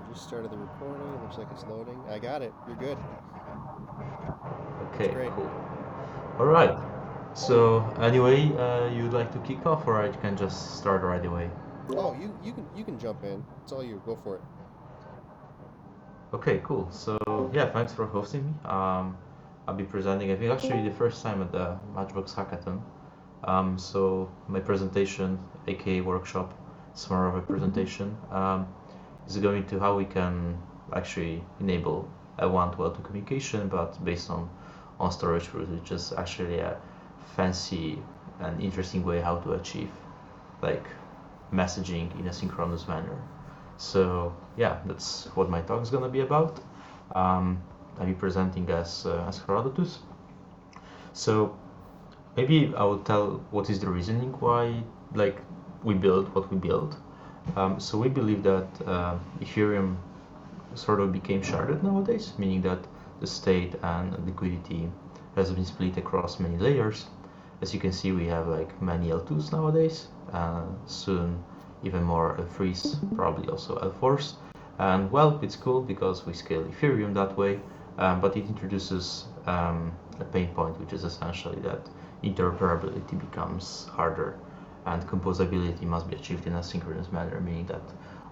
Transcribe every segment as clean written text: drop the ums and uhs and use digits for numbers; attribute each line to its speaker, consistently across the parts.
Speaker 1: Just started the recording. It looks like it's loading. I got it. You're good. It's
Speaker 2: Okay,
Speaker 1: great.
Speaker 2: cool. All right. So anyway, you'd like to kick off, or I can just start right away?
Speaker 1: Oh, you can jump in. It's all you. Go for it.
Speaker 2: Okay, cool. So yeah, thanks for hosting me. I'll be presenting. I think actually the first time at the Matchbox Hackathon. So my presentation, aka workshop, it's more of a presentation. Is going to how we can actually enable L1 to L2 communication, but based on storage root, which is actually a fancy and interesting way how to achieve like messaging in a synchronous manner. So yeah, that's what my talk is gonna be about. I'll be presenting as Herodotus. So maybe I will tell what is the reasoning why like we build what we build. So we believe that Ethereum sort of became sharded nowadays, meaning that the state and liquidity has been split across many layers. As you can see, we have like many L2s nowadays, soon even more L3s, probably also L4s. And well, it's cool because we scale Ethereum that way, but it introduces a pain point, which is essentially that interoperability becomes harder and composability must be achieved in a synchronous manner, meaning that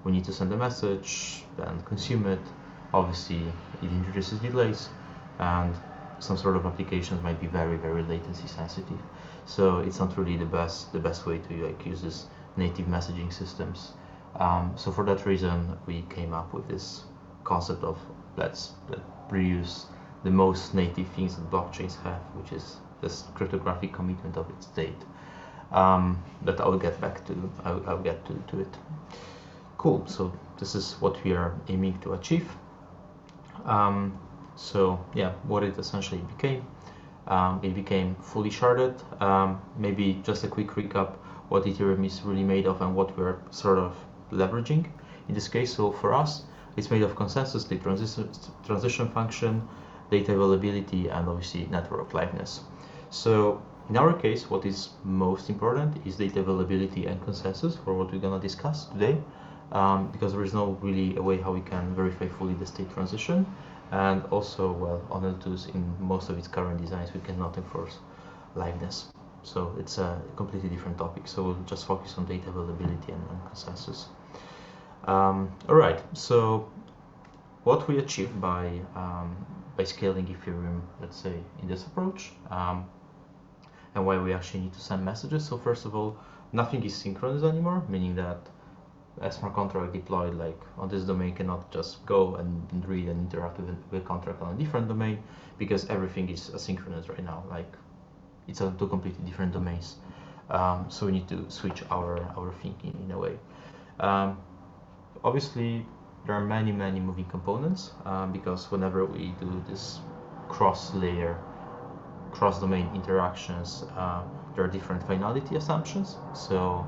Speaker 2: we need to send a message and consume it. Obviously, it introduces delays, and some sort of applications might be very, very latency sensitive. So it's not really the best way to like use this native messaging systems. So for that reason, we came up with this concept of let's reuse the most native things that blockchains have, which is this cryptographic commitment of its state. But I'll get back to I'll get to it. Cool. So this is what we are aiming to achieve. So yeah, what it essentially became. It became fully sharded. Maybe just a quick recap what Ethereum is really made of and what we're sort of leveraging in this case. So for us, it's made of consensus, the transition function, data availability, and obviously network liveness. So in our case, what is most important is data availability and consensus for what we're gonna discuss today, because there is no really a way how we can verify fully the state transition. And also, well, on L2s in most of its current designs, we cannot enforce liveness. So it's a completely different topic. So we'll just focus on data availability and consensus. All right. So what we achieve by scaling Ethereum, let's say, in this approach, and why we actually need to send messages. So first of all, nothing is synchronous anymore, meaning that a smart contract deployed like on this domain cannot just go and read and interact with a contract on a different domain because everything is asynchronous right now. Like it's on two completely different domains. So we need to switch our thinking in a way. Um, Obviously, there are many moving components because whenever we do this cross-layer, cross-domain interactions, there are different finality assumptions. So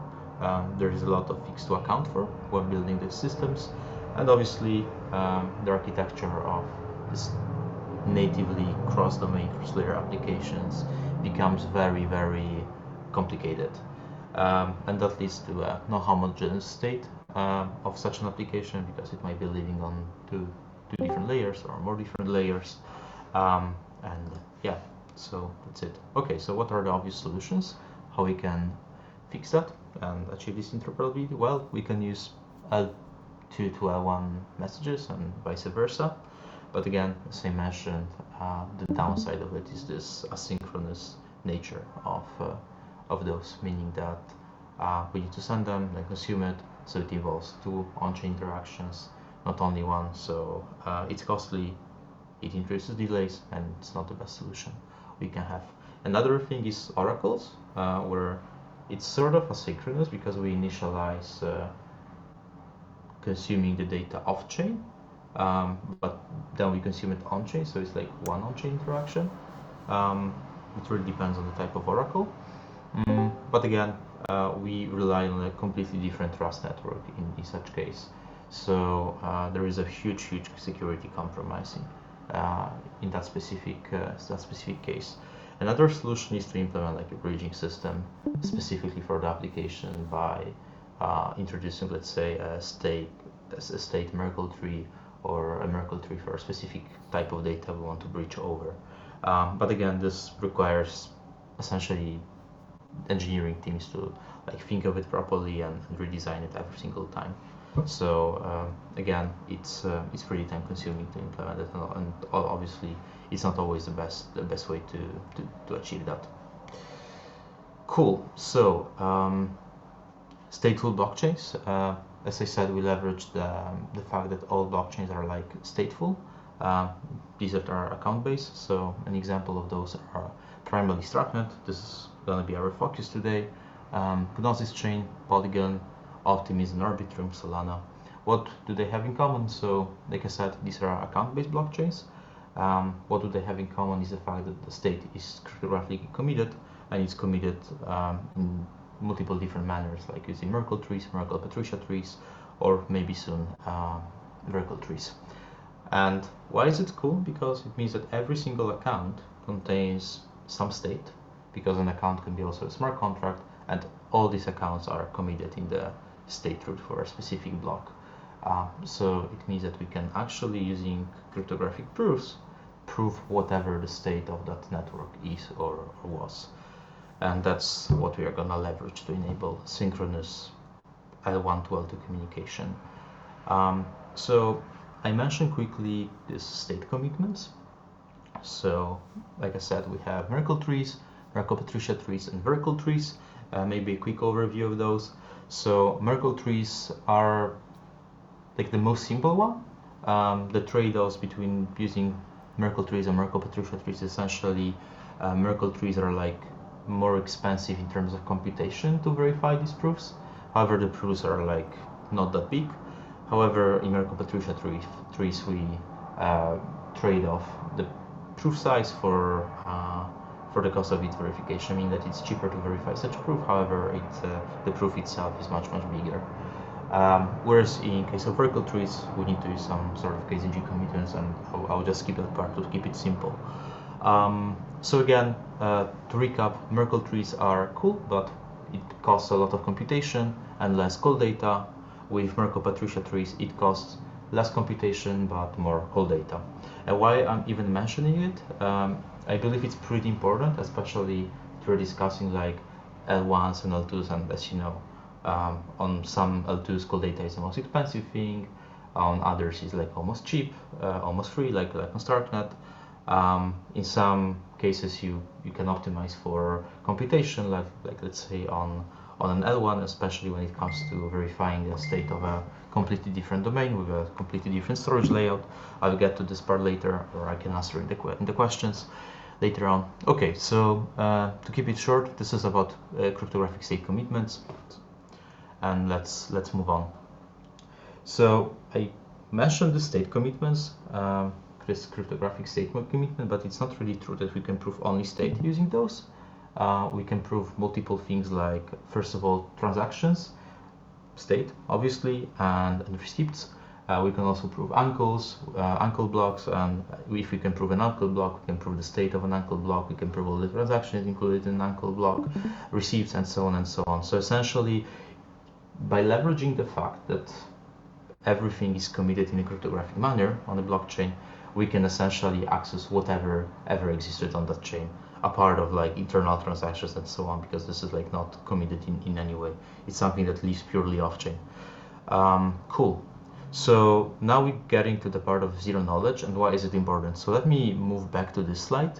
Speaker 2: there is a lot of things to account for when building these systems, and obviously the architecture of this natively cross-domain, cross-layer applications becomes very complicated, and that leads to a non-homogeneous state of such an application because it might be living on two different layers or more different layers, and yeah, so that's it. Okay, so what are the obvious solutions? How we can fix that and achieve this interoperability? Well, we can use L2 to L1 messages and vice versa. But again, as I mentioned, the downside of it is this asynchronous nature of those, meaning that we need to send them and consume it, so it involves two on-chain interactions, not only one. So it's costly, it introduces delays, and it's not the best solution we can have. Another thing is oracles, where it's sort of asynchronous because we initialize consuming the data off-chain, but then we consume it on-chain, so it's like one on-chain interaction. It really depends on the type of oracle. But again, we rely on a completely different trust network in such case. So there is a huge security compromising in that specific case. Another solution is to implement like a bridging system specifically for the application by introducing, let's say, a state Merkle tree or a Merkle tree for a specific type of data we want to bridge over. But again, this requires essentially engineering teams to like think of it properly and redesign it every single time. So again, it's pretty time consuming to implement it, and obviously it's not always the best way to achieve that. Cool. So stateful blockchains. As I said, we leverage the fact that all blockchains are like stateful. These are account based. So an example of those are primarily Structnet. This is going to be our focus today. Gnosis Chain, Polygon, Optimism, Arbitrum, Solana. What do they have in common? So, like I said, these are account-based blockchains. What do they have in common is the fact that the state is cryptographically committed, and it's committed in multiple different manners, like using Merkle trees, Merkle Patricia trees, or maybe soon Merkle trees. And why is it cool? Because it means that every single account contains some state, because an account can be also a smart contract, and all these accounts are committed in the state root for a specific block. So it means that we can actually, using cryptographic proofs, prove whatever the state of that network is or was. And that's what we are going to leverage to enable synchronous L1-L2 communication. So I mentioned quickly these state commitments. So like I said, we have Merkle trees, Merkle Patricia trees, and Merkle trees. Maybe a quick overview of those. So Merkle trees are like the most simple one. The trade-offs between using Merkle trees and Merkle Patricia trees, essentially Merkle trees are like more expensive in terms of computation to verify these proofs. However, the proofs are like not that big. However, in Merkle Patricia trees we trade off the proof size for the cost of its verification, meaning that it's cheaper to verify such proof. However, the proof itself is much bigger. Whereas in case of Merkle trees, we need to use some sort of KZG commitments, and I'll just skip that part to keep it simple. So again, to recap, Merkle trees are cool, but it costs a lot of computation and less cold data. With Merkle Patricia trees, it costs less computation but more cold data. And why I'm even mentioning it, I believe it's pretty important, especially if we're discussing like L1s and L2s, and as you know, on some L2s, cold data is the most expensive thing. On others, is like almost cheap, almost free, like on Structnet. In some cases, you can optimize for computation, like let's say on an L1, especially when it comes to verifying the state of a completely different domain with a completely different storage layout. I'll get to this part later, or I can answer in the questions later on. Okay, so to keep it short, this is about cryptographic state commitments, and let's move on. So I mentioned the state commitments, this cryptographic state commitment, but it's not really true that we can prove only state using those. We can prove multiple things, like first of all transactions, state obviously, and receipts. We can also prove uncle blocks, and if we can prove an uncle block, we can prove the state of an uncle block, we can prove all the transactions included in an uncle block, receipts, and so on and so on. So essentially, by leveraging the fact that everything is committed in a cryptographic manner on a blockchain, we can essentially access whatever ever existed on that chain, a part of like internal transactions and so on, because this is like not committed in any way. It's something that lives purely off chain. Cool. So now we're getting to the part of zero knowledge, and why is it important? So let me move back to this slide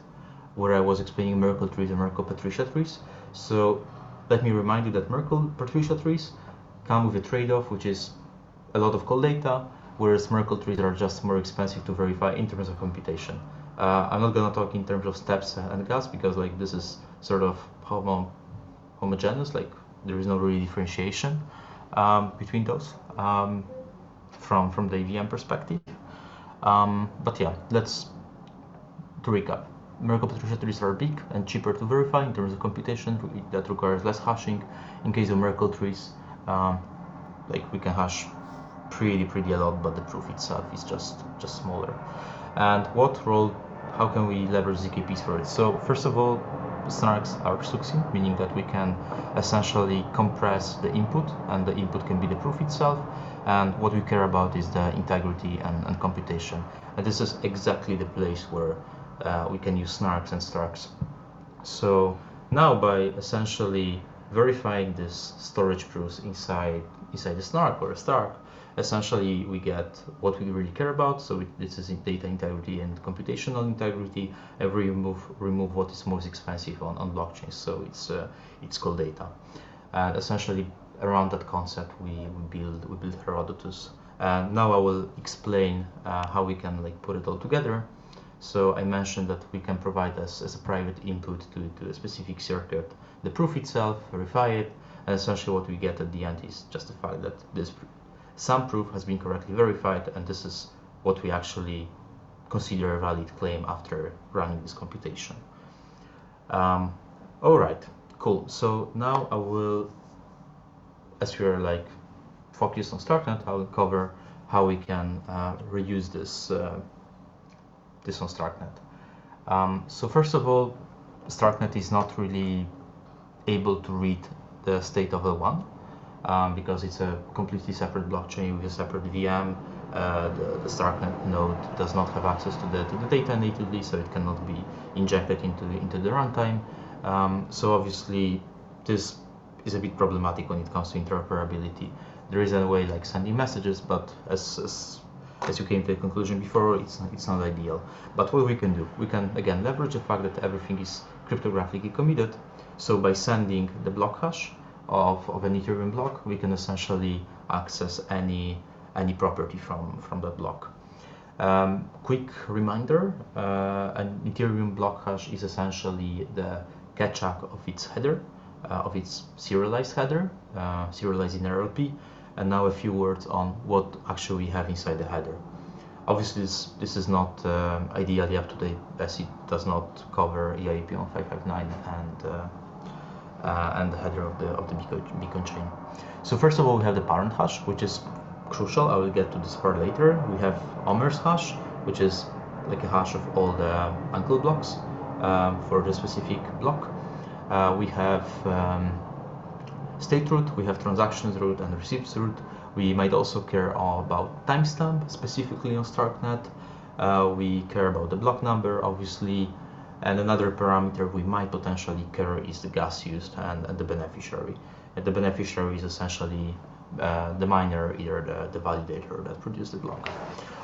Speaker 2: where I was explaining Merkle trees and Merkle Patricia trees. So let me remind you that Merkle Patricia trees come with a trade-off, which is a lot of cold data, whereas Merkle trees are just more expensive to verify in terms of computation. I'm not gonna talk in terms of steps and gas, because like this is sort of homogeneous, like there is no really differentiation between those from the EVM perspective. But yeah, to recap. Merkle Patricia trees are big and cheaper to verify in terms of computation. That requires less hashing. In case of Merkle trees, like we can hash pretty a lot, but the proof itself is just smaller. And how can we leverage ZKPs for it? So first of all, snarks are succinct, meaning that we can essentially compress the input, and the input can be the proof itself, and what we care about is the integrity and computation. And this is exactly the place where we can use snarks and starks. So now, by essentially verifying this storage proofs inside the snark or a stark, essentially we get what we really care about. So this is data integrity and computational integrity, and we remove what is most expensive on blockchains. So it's called data, and essentially around that concept we build Herodotus. And now I will explain how we can put it all together. So I mentioned that we can provide as a private input to a specific circuit the proof itself, verify it, and essentially what we get at the end is just the fact that some proof has been correctly verified, and this is what we actually consider a valid claim after running this computation. All right, cool. So now I will, as we are focused on StarkNet, I will cover how we can reuse this on StarkNet. So first of all, StarkNet is not really able to read the state of L1 because it's a completely separate blockchain with a separate VM. The StarkNet node does not have access to the data natively, so it cannot be injected into the runtime. So obviously this is a bit problematic when it comes to interoperability. There is a way like sending messages, but as you came to a conclusion before, it's not ideal. But what we can do, we can again leverage the fact that everything is cryptographically committed. So by sending the block hash of an Ethereum block, we can essentially access any property from that block. Quick reminder, an Ethereum block hash is essentially the catch-up of its header, of its serialized header, serialized in RLP. And now a few words on what actually we have inside the header. Obviously this is not ideally up to date, as it does not cover EIP on 559 and the header of the beacon chain. So first of all, we have the parent hash, which is crucial. I will get to this part later. We have Omer's hash, which is like a hash of all the uncle blocks for the specific block. We have state root, we have transactions root and receipts root. We might also care about timestamp, specifically on StarkNet. We care about the block number, obviously, and another parameter we might potentially care is the gas used and the beneficiary. And the beneficiary is essentially the miner, either the validator that produced the block.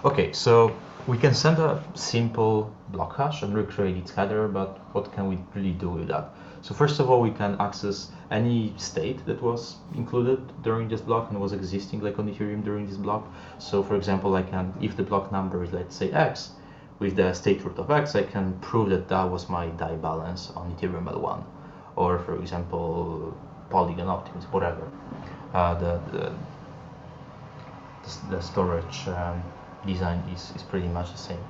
Speaker 2: Okay, so we can send a simple block hash and recreate its header, but what can we really do with that? So first of all, we can access any state that was included during this block and was existing on Ethereum during this block. So for example, if the block number is, let's say, X, with the state root of X, I can prove that that was my DAI balance on Ethereum L1, or for example, Polygon Optimism, whatever. The storage design is pretty much the same.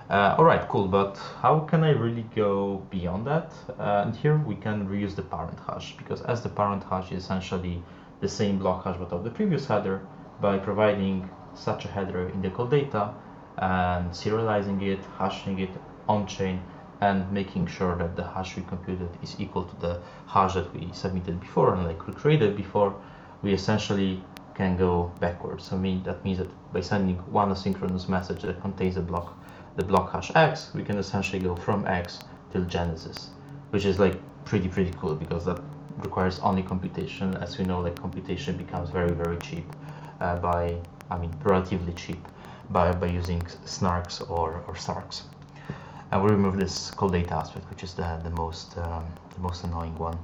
Speaker 2: Alright, cool, but how can I really go beyond that? And here we can reuse the parent hash, because as the parent hash is essentially the same block hash but of the previous header, by providing such a header in the call data and serializing it, hashing it on-chain, and making sure that the hash we computed is equal to the hash that we submitted before and recreated before, we essentially can go backwards. So that means that by sending one asynchronous message that contains the block hash X, we can essentially go from X till Genesis, which is pretty cool, because that requires only computation. As we know, computation becomes very, very cheap relatively cheap by using snarks or starks. And we remove this call data aspect, which is the most annoying one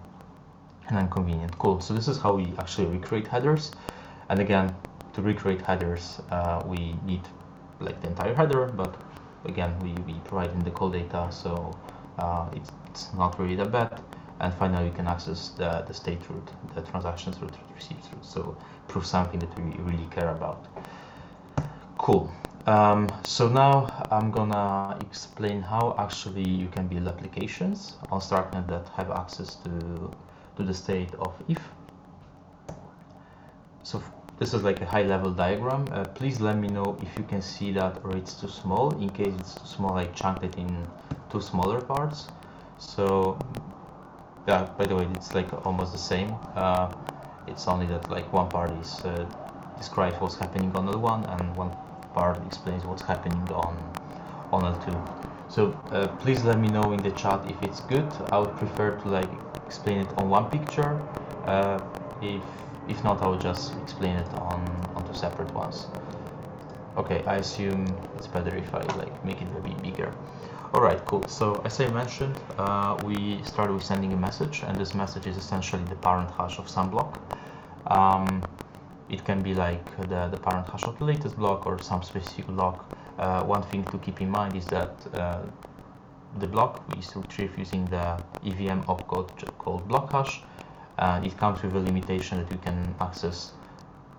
Speaker 2: and inconvenient. Cool. So this is how we actually recreate headers. And again, to recreate headers, we need the entire header, but again, we provide in the call data, so it's not really that bad. And finally, we can access the state root, the transactions root, the receipts root, so prove something that we really care about. Cool. So now I'm gonna explain how actually you can build applications on StarkNet that have access to the state of if. So this is a high-level diagram. Please let me know if you can see that or it's too small. In case it's too small, chunk it in two smaller parts. So Yeah, by the way, it's like almost the same. It's only that like one part is describes what's happening on L1 and one part explains what's happening on L2. So please let me know in the chat if it's good. I would prefer to like explain it on one picture. If not, I will just explain it on two separate ones. Okay, I assume it's better if I like make it a bit bigger. Alright, cool. So as I mentioned, we started with sending a message, and this message is essentially the parent hash of some block. It can be like the parent hash of the latest block or some specific block. One thing to keep in mind is that the block is retrieved using the EVM opcode called block hash, and it comes with a limitation that you can access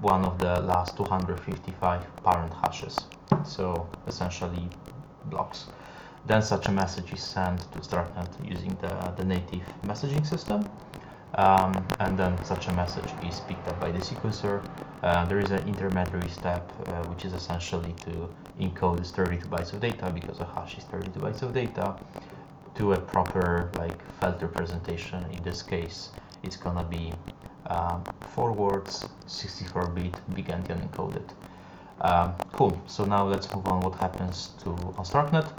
Speaker 2: one of the last 255 parent hashes, so essentially blocks. Then such a message is sent to Starknet using the native messaging system, and then such a message is picked up by the sequencer. There is an intermediary step, which is essentially to encode this 32 bytes of data, because a hash is 32 bytes of data, to a proper like felt representation. In this case, it's gonna be 4 words, 64-bit, big endian encoded. Cool. So now let's move on. What happens on Starknet?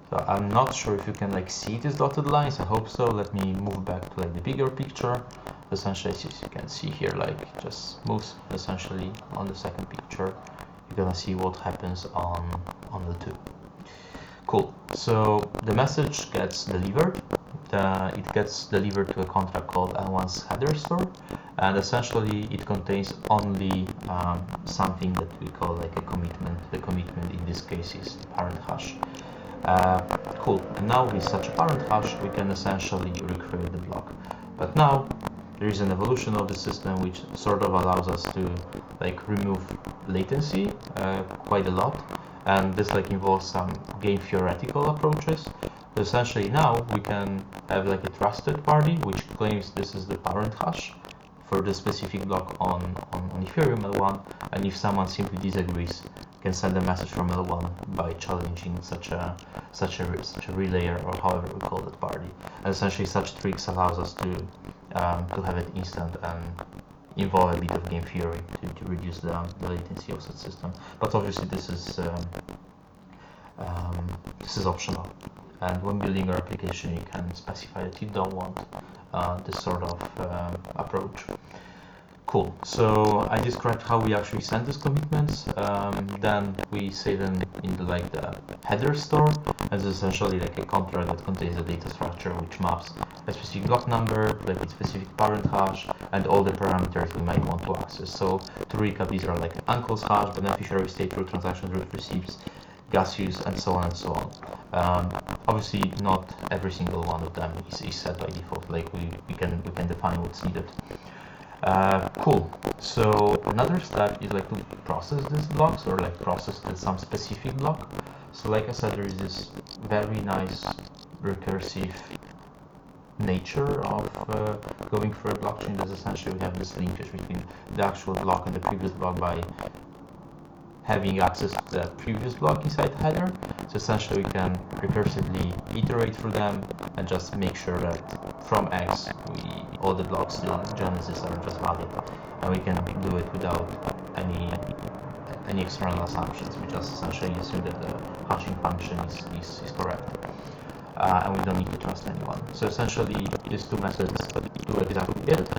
Speaker 2: So I'm not sure if you can like see these dotted lines. I hope so. Let me move back to like the bigger picture. Essentially, as you can see here, like just moves essentially on the second picture. You're gonna see what happens on the two. Cool. So the message gets delivered. It gets delivered to a contract called L1's header store, and essentially it contains only something that we call like a commitment. The commitment in this case is the parent hash. Cool. And now with such a parent hash, we can essentially recreate the block. But now there is an evolution of the system which sort of allows us to like remove latency quite a lot, and this like involves some game theoretical approaches. So essentially now we can have like a trusted party which claims this is the parent hash for the specific block on Ethereum L1, and if someone simply disagrees, can send a message from L1 by challenging such a relayer, or however we call that party. And essentially such tricks allows us to have it instant and involve a bit of game theory to reduce the latency of such system. But obviously this is optional. And when building your application, you can specify that you don't want this sort of approach. Cool. So I described how we actually send these commitments. Then we save them in the header store, as essentially like a contract that contains a data structure which maps a specific block number, like its specific parent hash, and all the parameters we might want to access. So to recap, these are like uncle's hash, beneficiary state root, transaction root, receipts, gas use, and so on and so on. Obviously, not every single one of them is set by default. Like we can define what's needed. Cool. So another step is like to process these blocks, or like process some specific block. So like I said, there is this very nice recursive nature of going through a blockchain. That's essentially we have this linkage between the actual block and the previous block by having access to the previous block inside the header. So essentially we can recursively iterate through them and just make sure that from X all the blocks in Genesis are just valid, and we can do it without any external assumptions. We just essentially assume that the hashing function is correct, and we don't need to trust anyone. So essentially these two methods do exactly it,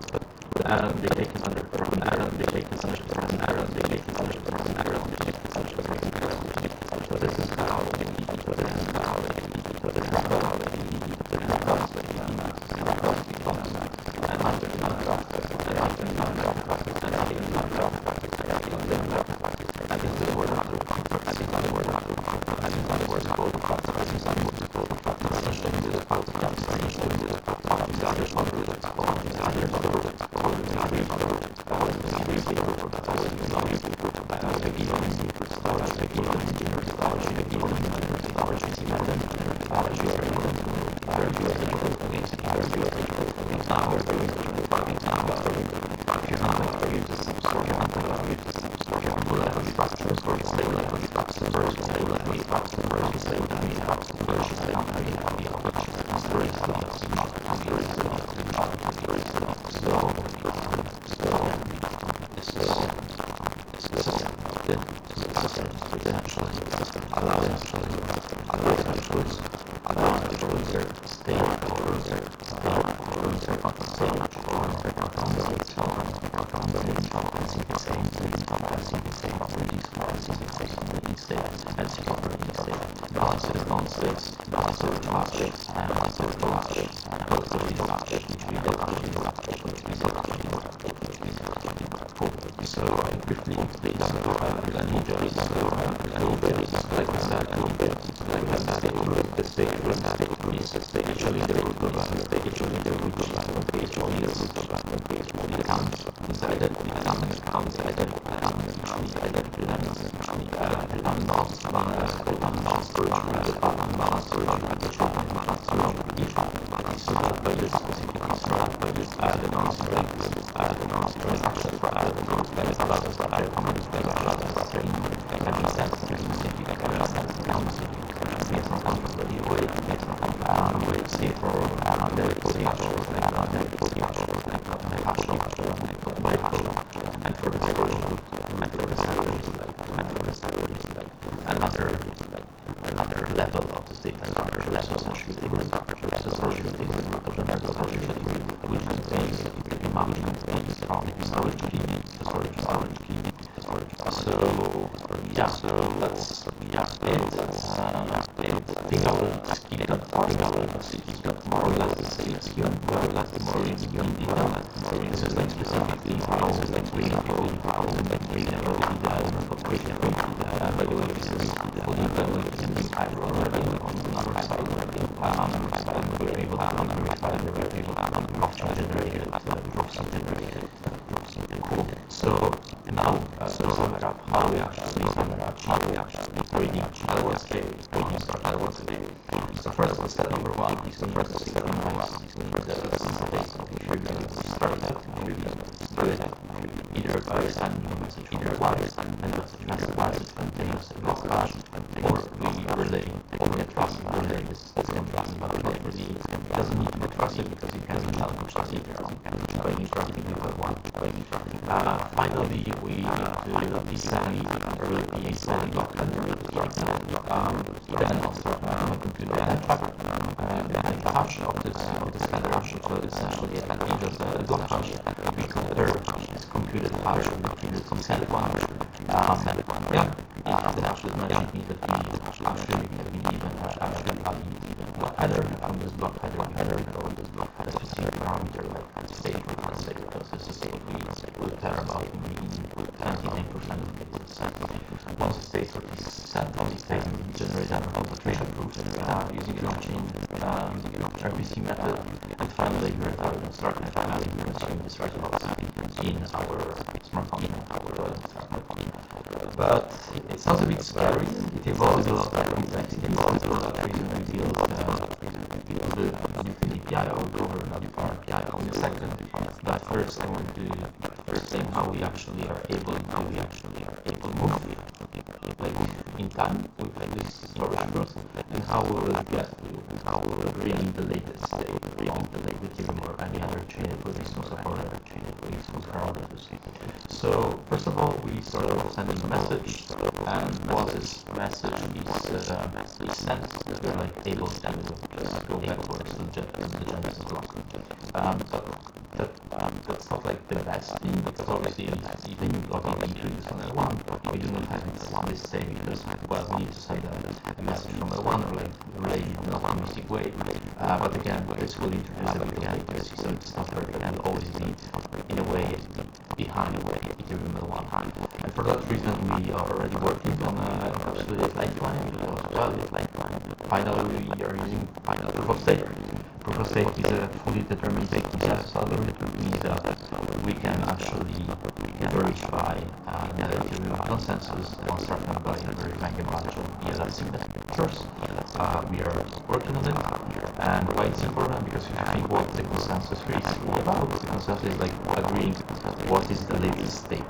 Speaker 2: and they take it under So this is how system to essentially allow them to choose their state or their on the stage or on the balances on states, balances matches, and balances both of these matches, which we cool. So I briefly explained like I said, the state is actually the root of the another level of the state, another level of social statement, which contains the amount contains from the storage key. So that's it. I think I will just keep that part. More or less the same here, more or less the same detail. This is like specifically how we development of by the way, this is fully developed in this hydro already on another side. And we're able to blockchain generated, cool. So now, sum it up, how we actually trading L1-L2. So first, step number one is the state of started either by sending a message either wires and message contains a block hash, or we relay or get trusted relay this system trust, but not really doesn't need to be trusted because you can tell the trust by interacting with one. Finally, we need to descend block then I'll start my computer and the hash of this kind of hash, so essentially just a block hash. We compare this computed hash with the computed consent one. The hash is not means that we need a block header. From this block header, a specific parameter like state, because this is state we care about in 99% of cases. Once the state is sent on the state, we generate an authentication proof using blockchain, RPC method, and finally we return the start and finally we consume the start box in our smartphone. But it sounds a bit scary. It involves a lot of complexity. It involves a lot of reason to build the API. I will go over another API in a second. But first, I want to explain how we actually are able to move in time with this storage growth, and how we will bring the latest state with Ethereum or any other chain with this Herodotus. So first of all, we start off sending a message, and once this message is sent, we're like able to just go backwards to the Genesis block. That's not like the best thing, because obviously even logging into this on L1, we do not have this state because we need to send a message from L1 or like relay in a optimistic way. But again, this will introduce a mechanical system. It's not perfect and always needs in a way behind Ethereum L1. And for that reason, we are already working on encapsulated pipeline. Finally, we are using proof of stake. Proof of stake is a fully determined consensus algorithm, which means that we can actually verify the Ethereum consensus on starting by verifying a bunch of ELF signatures. We are working on it, and why it's important, because if you think what the consensus is all about, the consensus is like agreeing what is the latest state,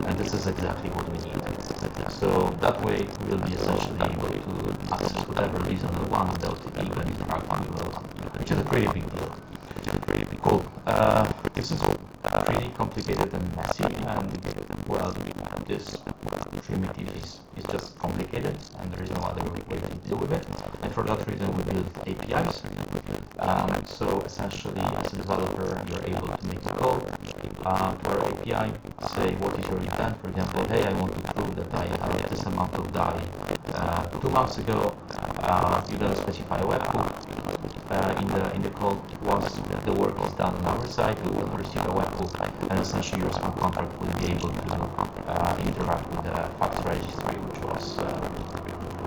Speaker 2: and this is exactly what we need. So that way we'll be essentially able to access whatever is on the one without even interacting with, which is a pretty big deal. Cool. This is pretty complicated and messy, and well, this primitive is just complicated, and there is no other way to deal with it. And for that reason, we build APIs. So essentially, as a developer, you're able to make a call to our API, say what is your intent. For example, hey, I want to prove that I have this amount of dye 2 months ago. You then specify a webhook in the call. Once the work is done on our side, we will receive a webhook, and essentially your smart contract will be able to interact with the facts registry, which was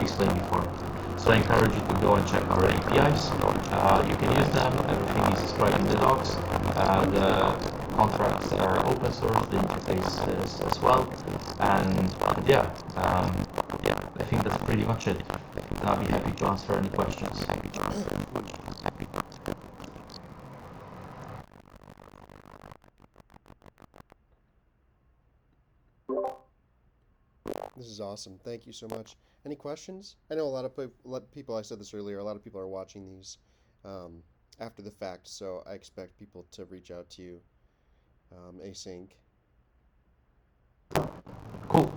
Speaker 2: explained before. So I encourage you to go and check our APIs. You can use them. Everything is described in the docs. The contracts are open source. The interface is as well. And yeah, I think that's pretty much it. And I'll be happy to answer any questions.
Speaker 1: This is awesome. Thank you so much. Any questions? I know a lot of people, I said this earlier, a lot of people are watching these after the fact, so I expect people to reach out to you async.
Speaker 2: Cool.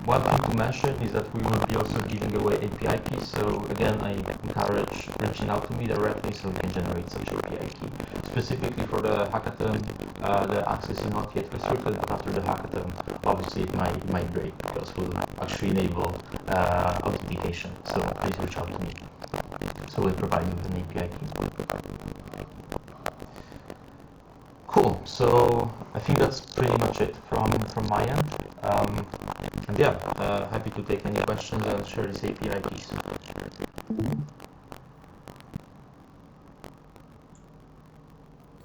Speaker 2: One thing to mention is that we will be also giving away API keys. So again, I encourage reaching out to me directly so we can generate such API key. Specifically for the hackathon, the access is not yet restricted, but after the hackathon, obviously it might migrate because we'll actually enable authentication. So please reach out to me. So we'll provide you with an API key. Cool. So I think that's pretty much it from my end. And yeah, happy to take any questions and share these API keys.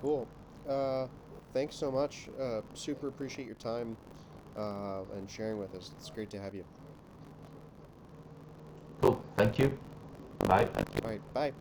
Speaker 1: Cool. Thanks so much. Super appreciate your time and sharing with us. It's great to have you.
Speaker 2: Cool. Thank you. Bye.
Speaker 1: All right. Bye.